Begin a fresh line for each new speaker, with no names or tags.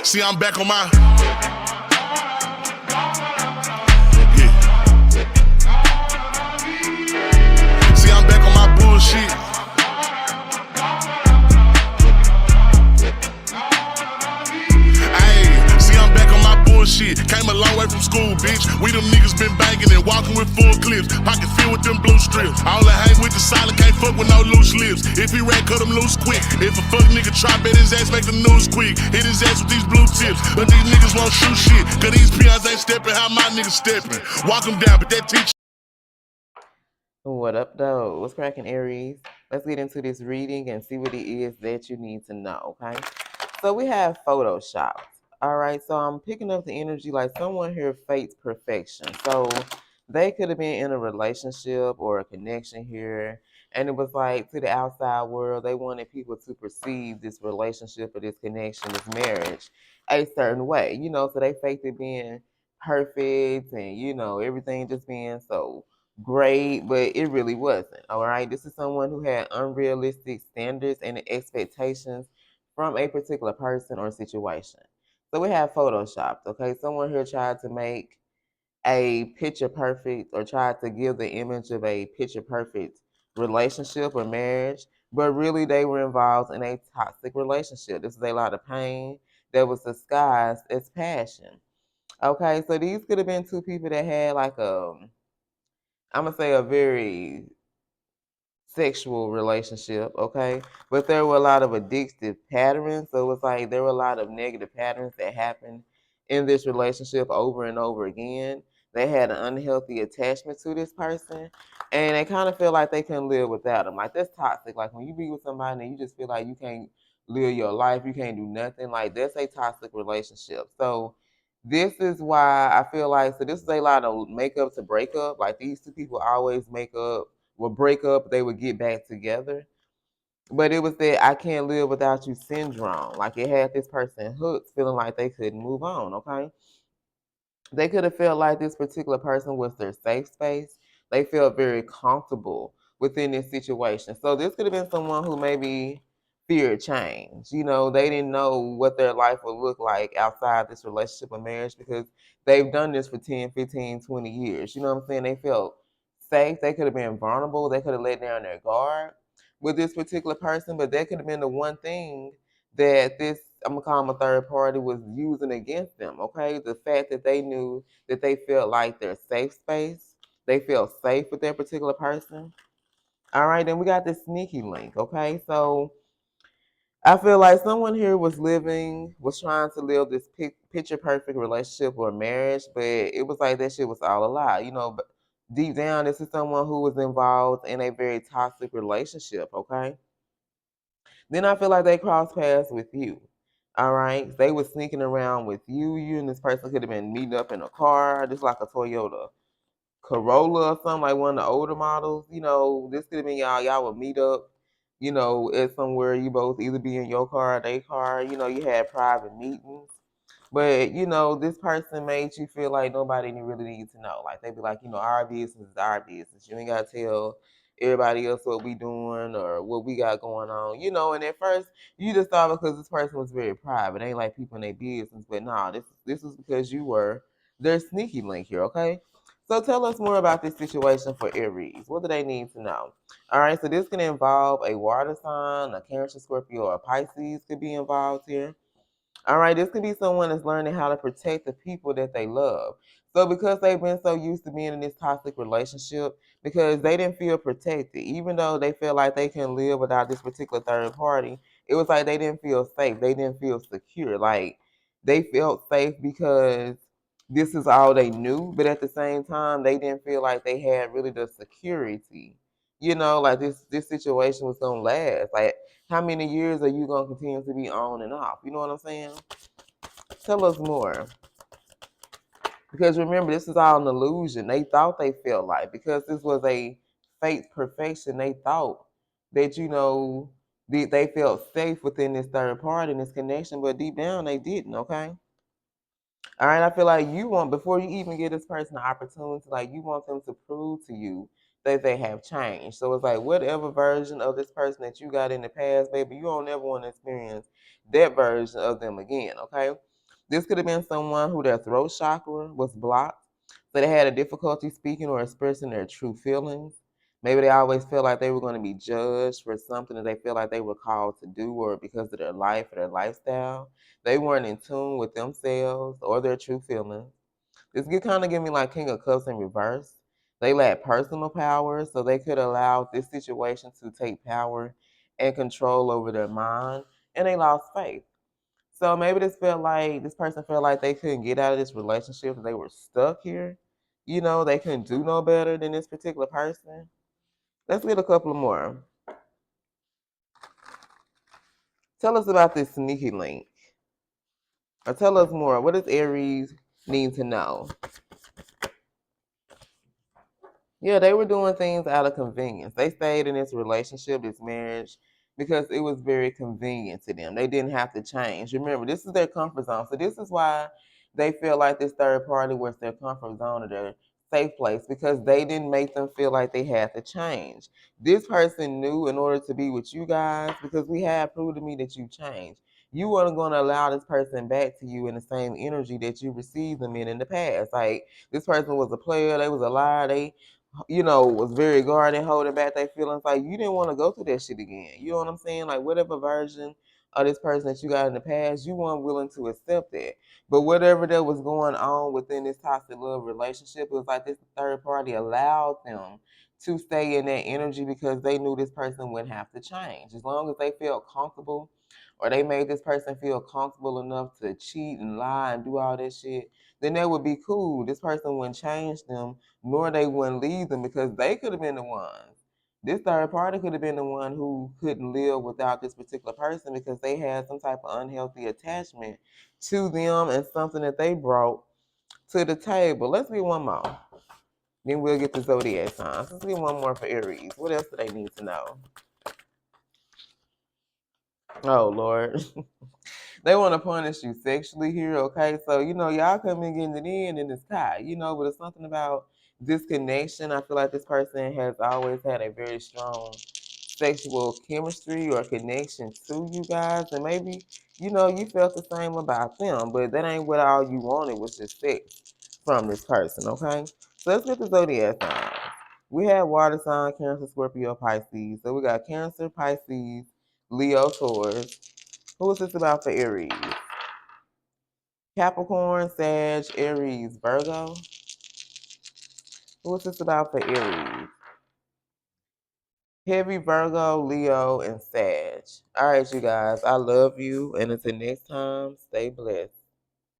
See, I'm back on my. See, I'm back on my bullshit. Ayy, see, I'm back on my bullshit. Came a long way from school, bitch. We them niggas been banging and walking with full clips. Pocket filled with them blue strips. All I hang with the silent, can't fuck with no loose lips. If he ran, cut him loose quick. If a fuck nigga try, bet his ass make the news quick. Hit his ass with these blue tips. But these niggas won't shoot shit. Cause these peons ain't stepping how my niggas stepping. Walk them down, but that teacher.
What up, though? What's cracking, Aries? Let's get into this reading and see what it is that you need to know, okay? So we have Photoshop. All right, so I'm picking up the energy like someone here fates perfection. So they could have been in a relationship or a connection here, and it was like to the outside world, they wanted people to perceive this relationship or this connection, this marriage, a certain way, so they faked it being perfect and, everything just being so great, but it really wasn't. All right, this is someone who had unrealistic standards and expectations from a particular person or situation. So we have photoshopped. Okay, someone here tried to make a picture perfect or tried to give the image of a picture perfect relationship or marriage, but really they were involved in a toxic relationship. This is a lot of pain that was disguised as passion. Okay, so these could have been two people that had like I'm gonna say a very sexual relationship, okay? But there were a lot of addictive patterns. So it was like there were a lot of negative patterns that happened in this relationship over and over again. They had an unhealthy attachment to this person and they kind of feel like they couldn't live without them. Like that's toxic. Like when you be with somebody and you just feel like you can't live your life, you can't do nothing, like that's a toxic relationship. So this is why I feel like, so this is a lot of makeup to break up. Like these two people always make up, would break up, they would get back together. But it was that I can't live without you syndrome. Like it had this person hooked, feeling like they couldn't move on, okay? They could have felt like this particular person was their safe space. They felt very comfortable within this situation. So this could have been someone who maybe feared change. They didn't know what their life would look like outside this relationship or marriage because they've done this for 10, 15, 20 years. You know what I'm saying? They felt safe. They could have been vulnerable. They could have let down their guard with this particular person, but that could have been the one thing that this, I'm gonna call them a third party, was using against them. Okay, the fact that they knew that they felt like their safe space, they felt safe with that particular person. All right, then we got this sneaky link. Okay, so I feel like someone here was trying to live this picture perfect relationship or marriage, but it was like that shit was all a lie. But deep down, this is someone who was involved in a very toxic relationship. Okay, then I feel like they crossed paths with you. All right. They were sneaking around with you. You and this person could have been meeting up in a car, just like a Toyota Corolla or something, like one of the older models. This could have been y'all. Y'all would meet up, at somewhere. You both either be in your car or their car. You had private meetings. But this person made you feel like nobody really needs to know. Like they be like, our business is our business. You ain't gotta tell everybody else what we doing or what we got going on. And at first you just thought because this person was very private. It ain't like people in their business. But nah, this was because you were their sneaky link here, okay? So tell us more about this situation for Aries. What do they need to know? All right, so this can involve a water sign, a Cancer, Scorpio, or a Pisces could be involved here. All right, this could be someone that's learning how to protect the people that they love. So because they've been so used to being in this toxic relationship, because they didn't feel protected, even though they feel like they can live without this particular third party, it was like they didn't feel safe. They didn't feel secure. Like they felt safe because this is all they knew, but at the same time, they didn't feel like they had really the security. Like this situation was gonna last. Like how many years are you gonna continue to be on and off? You know what I'm saying? Tell us more. Because remember, this is all an illusion. They thought they felt like because this was a fake perfection, they thought that they felt safe within this third party and this connection, but deep down they didn't, okay? All right, I feel like you want, before you even give this person an opportunity, like you want them to prove to you that they have changed. So it's like whatever version of this person that you got in the past, baby, you don't ever want to experience that version of them again, okay? This could have been someone who their throat chakra was blocked, so they had a difficulty speaking or expressing their true feelings. Maybe they always felt like they were going to be judged for something that they feel like they were called to do, or because of their life or their lifestyle. They weren't in tune with themselves or their true feelings. This could kind of give me like King of Cups in reverse. They lacked personal power, so they could allow this situation to take power and control over their mind, and they lost faith. So maybe this person felt like they couldn't get out of this relationship, they were stuck here. You know, they couldn't do no better than this particular person. Let's get a couple more. Tell us about this sneaky link. Or tell us more. What does Aries need to know? Yeah, they were doing things out of convenience. They stayed in this relationship, this marriage, because it was very convenient to them. They didn't have to change. Remember, this is their comfort zone. So this is why they feel like this third party was their comfort zone or their safe place, because they didn't make them feel like they had to change. This person knew in order to be with you guys, because we have proved to me that you changed. You weren't going to allow this person back to you in the same energy that you received them in the past. Like, this person was a player, they was a liar, they was very guarded, holding back their feelings. Like, you didn't want to go through that shit again. You know what I'm saying? Like, whatever version of this person that you got in the past, you weren't willing to accept that. But whatever that was going on within this toxic love relationship, it was like this third party allowed them to stay in that energy because they knew this person wouldn't have to change. As long as they felt comfortable, or they made this person feel comfortable enough to cheat and lie and do all that shit, then that would be cool. This person wouldn't change them, nor they wouldn't leave them, because they could have been the ones. This third party could have been the one who couldn't live without this particular person because they had some type of unhealthy attachment to them and something that they brought to the table. Let's get one more. Then we'll get the zodiac signs. Let's get one more for Aries. What else do they need to know? Oh, Lord. They want to punish you sexually here, okay? So, y'all come in getting it in the sky, but it's something about this connection. I feel like this person has always had a very strong sexual chemistry or connection to you guys. And maybe, you felt the same about them, but that ain't what all you wanted was just sex from this person, okay? So let's get the zodiac signs. We have water sign, Cancer, Scorpio, Pisces. So we got Cancer, Pisces, Leo, Taurus. Who is this about for Aries? Capricorn, Sag, Aries, Virgo. Who is this about for Aries? Heavy Virgo, Leo, and Sag. All right, you guys. I love you. And until next time, stay blessed.